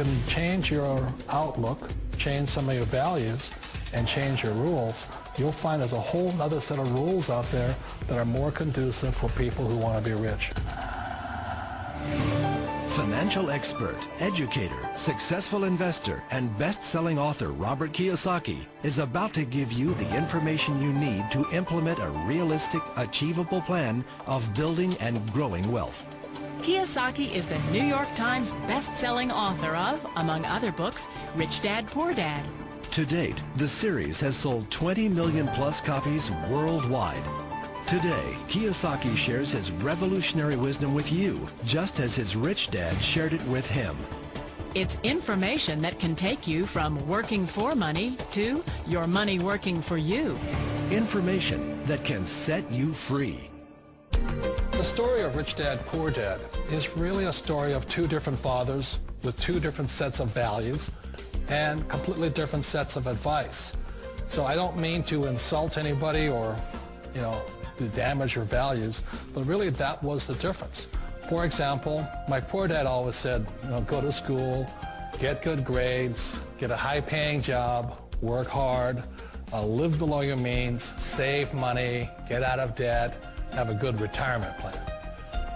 can change your outlook, change some of your values, and change your rules, you'll find there's a whole other set of rules out there that are more conducive for people who want to be rich. Financial expert, educator, successful investor, and best-selling author Robert Kiyosaki is about to give you the information you need to implement a realistic, achievable plan of building and growing wealth. Kiyosaki is the New York Times best-selling author of, among other books, Rich Dad, Poor Dad. To date, the series has sold 20 million plus copies worldwide. Today, Kiyosaki shares his revolutionary wisdom with you, just as his rich dad shared it with him. It's information that can take you from working for money to your money working for you. Information that can set you free. The story of Rich Dad, Poor Dad is really a story of two different fathers with two different sets of values and completely different sets of advice. So I don't mean to insult anybody or, to damage your values, but really that was the difference. For example, my poor dad always said, go to school, get good grades, get a high-paying job, work hard, live below your means, save money, get out of debt, have a good retirement plan.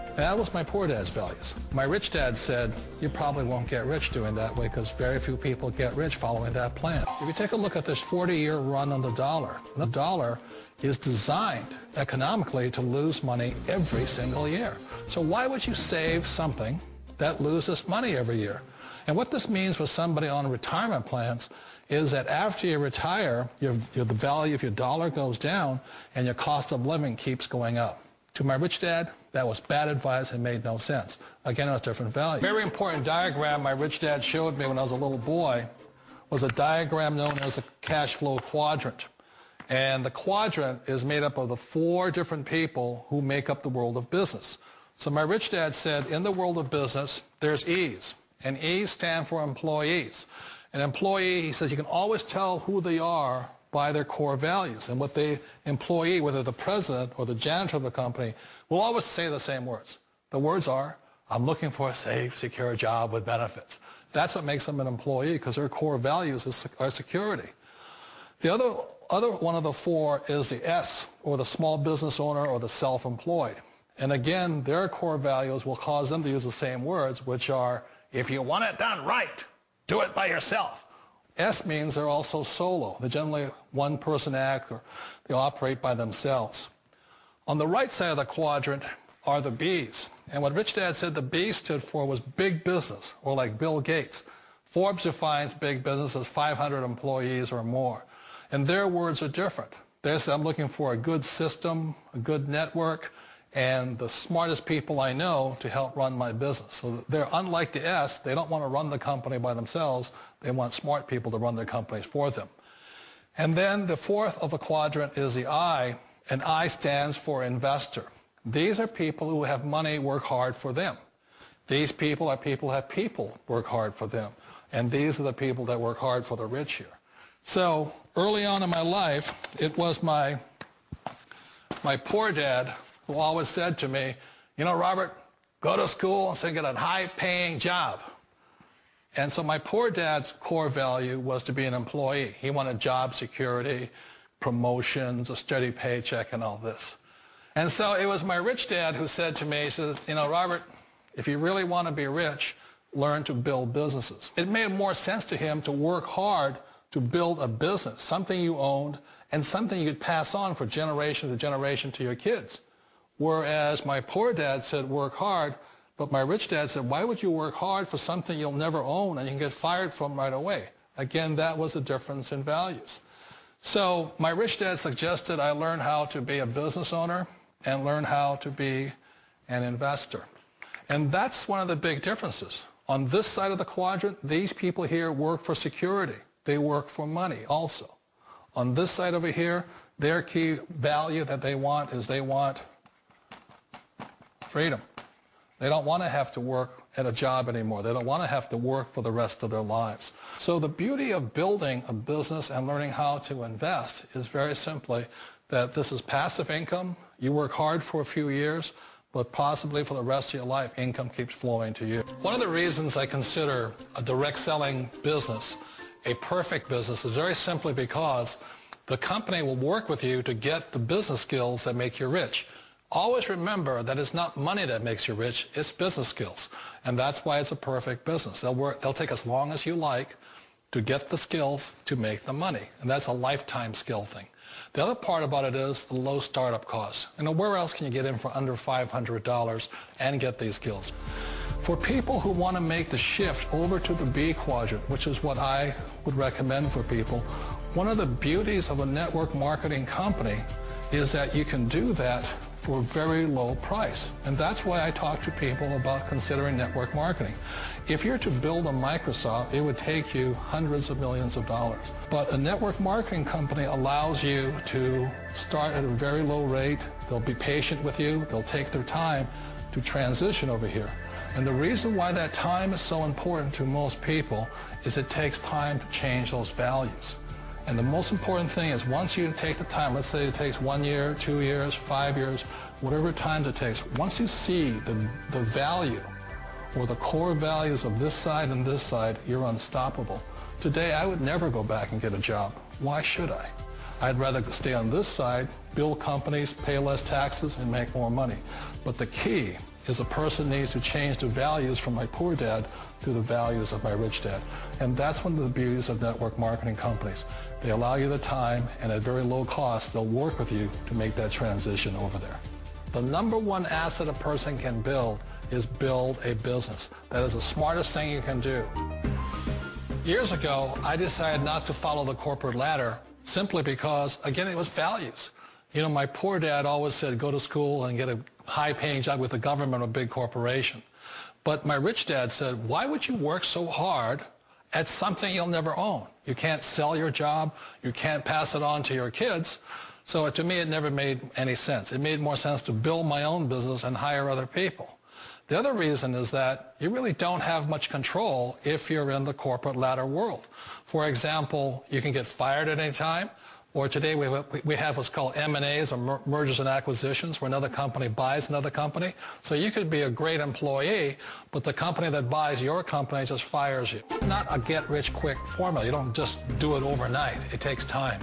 And that was my poor dad's values. My rich dad said, you probably won't get rich doing that way because very few people get rich following that plan. If you take a look at this 40-year run on the dollar is designed economically to lose money every single year. So why would you save something that loses money every year? And what this means for somebody on retirement plans is that after you retire, the value of your dollar goes down and your cost of living keeps going up. To my rich dad, that was bad advice and made no sense. Again, it was different value. Very important diagram my rich dad showed me when I was a little boy was a diagram known as a cash flow quadrant. And the quadrant is made up of the four different people who make up the world of business. So my rich dad said, in the world of business, there's E's. And E's stand for employees. An employee, he says, you can always tell who they are by their core values. And what the employee, whether the president or the janitor of the company, will always say the same words. The words are, I'm looking for a safe, secure job with benefits. That's what makes them an employee, because their core values are security. The other one of the four is the S, or the small business owner or the self-employed. And again, their core values will cause them to use the same words, which are, if you want it done right, do it by yourself. S means they're also solo. They're generally one-person act, or they operate by themselves. On the right side of the quadrant are the B's. And what Rich Dad said the B stood for was big business, or like Bill Gates. Forbes defines big business as 500 employees or more. And their words are different. They say, I'm looking for a good system, a good network, and the smartest people I know to help run my business. So they're unlike the S. They don't want to run the company by themselves. They want smart people to run their companies for them. And then the fourth of the quadrant is the I, and I stands for investor. These are people who have money work hard for them. These people are people who have people work hard for them. And these are the people that work hard for the rich here. So early on in my life, it was my poor dad who always said to me, Robert, go to school and get a high-paying job. And so my poor dad's core value was to be an employee. He wanted job security, promotions, a steady paycheck, and all this. And so it was my rich dad who said to me, he says, Robert, if you really want to be rich, learn to build businesses. It made more sense to him to work hard to build a business, something you owned and something you could pass on for generation to generation to your kids. Whereas my poor dad said work hard, but my rich dad said, why would you work hard for something you'll never own and you can get fired from right away? Again, that was the difference in values. So my rich dad suggested I learn how to be a business owner and learn how to be an investor. And that's one of the big differences. On this side of the quadrant, these people here work for security. They work for money also. On this side over here, their key value that they want is they want freedom. They don't want to have to work at a job anymore. They don't want to have to work for the rest of their lives. So the beauty of building a business and learning how to invest is very simply that this is passive income. You work hard for a few years, but possibly for the rest of your life, income keeps flowing to you. One of the reasons I consider a direct selling business a perfect business is very simply because the company will work with you to get the business skills that make you rich. Always remember that it's not money that makes you rich, it's business skills. And that's why it's a perfect business. They'll take as long as you like to get the skills to make the money. And that's a lifetime skill thing. The other part about it is the low startup costs. Where else can you get in for under $500 and get these skills? For people who want to make the shift over to the B quadrant, which is what I would recommend for people, one of the beauties of a network marketing company is that you can do that for a very low price. And that's why I talk to people about considering network marketing. If you're to build a Microsoft, it would take you hundreds of millions of dollars. But a network marketing company allows you to start at a very low rate. They'll be patient with you. They'll take their time to transition over here. And the reason why that time is so important to most people is it takes time to change those values. And the most important thing is once you take the time, let's say it takes 1 year, 2 years, 5 years, whatever time it takes, once you see the value or the core values of this side and this side, you're unstoppable. Today, I would never go back and get a job. Why should I? I'd rather stay on this side, build companies, pay less taxes, and make more money. But the key is a person needs to change the values from my poor dad to the values of my rich dad. And that's one of the beauties of network marketing companies. They allow you the time, and at very low cost, they'll work with you to make that transition over there. The number one asset a person can build is build a business. That is the smartest thing you can do. Years ago, I decided not to follow the corporate ladder simply because, again, it was values. My poor dad always said, go to school and get a high-paying job with the government or a big corporation. But my rich dad said, why would you work so hard at something you'll never own? You can't sell your job. You can't pass it on to your kids. So to me, it never made any sense. It made more sense to build my own business and hire other people. The other reason is that you really don't have much control if you're in the corporate ladder world. For example, you can get fired at any time. Or today we have what's called M&As, or mergers and acquisitions, where another company buys another company. So you could be a great employee, but the company that buys your company just fires you. Not a get-rich-quick formula. You don't just do it overnight. It takes time.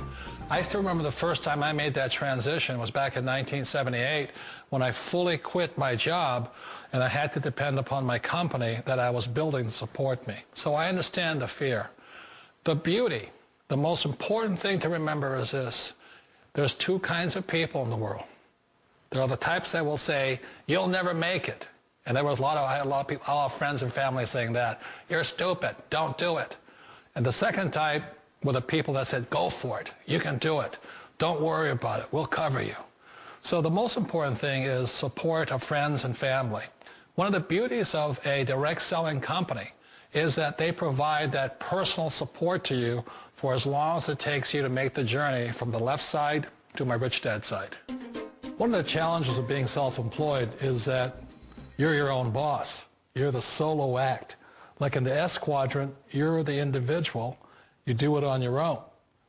I still remember the first time I made that transition was back in 1978 when I fully quit my job and I had to depend upon my company that I was building to support me. So I understand the fear. The beauty. The most important thing to remember is this. There's two kinds of people in the world. There are the types that will say, you'll never make it. And I had a lot of people, a lot of friends and family saying that. You're stupid. Don't do it. And the second type were the people that said, go for it. You can do it. Don't worry about it. We'll cover you. So the most important thing is support of friends and family. One of the beauties of a direct selling company is that they provide that personal support to you for as long as it takes you to make the journey from the left side to my rich dad side. One of the challenges of being self-employed is that you're your own boss. You're the solo act. Like in the S quadrant, you're the individual. You do it on your own.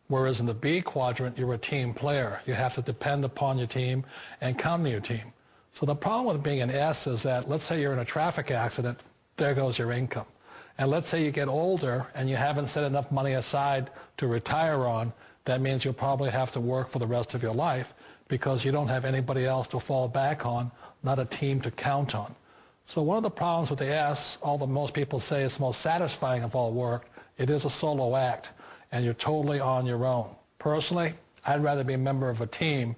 Whereas in the B quadrant, you're a team player. You have to depend upon your team and count on your team. So the problem with being an S is that, let's say you're in a traffic accident, there goes your income. And let's say you get older and you haven't set enough money aside to retire on, that means you'll probably have to work for the rest of your life because you don't have anybody else to fall back on, not a team to count on. So one of the problems with the S, although most people say it's the most satisfying of all work, it is a solo act and you're totally on your own. Personally, I'd rather be a member of a team.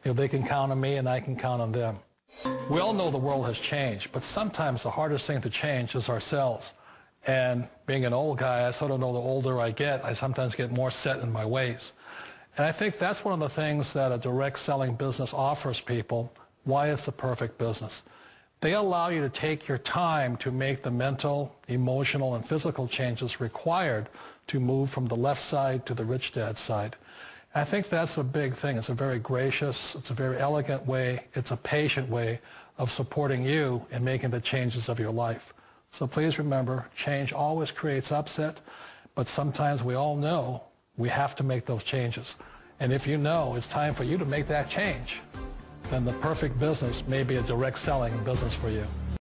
They can count on me and I can count on them. We all know the world has changed, but sometimes the hardest thing to change is ourselves. And being an old guy, I sort of know the older I get, I sometimes get more set in my ways. And I think that's one of the things that a direct selling business offers people, why it's the perfect business. They allow you to take your time to make the mental, emotional, and physical changes required to move from the left side to the rich dad side. And I think that's a big thing. It's a very gracious, it's a very elegant way, it's a patient way of supporting you in making the changes of your life. So please remember, change always creates upset, but sometimes we all know we have to make those changes. And if you know it's time for you to make that change, then the perfect business may be a direct selling business for you.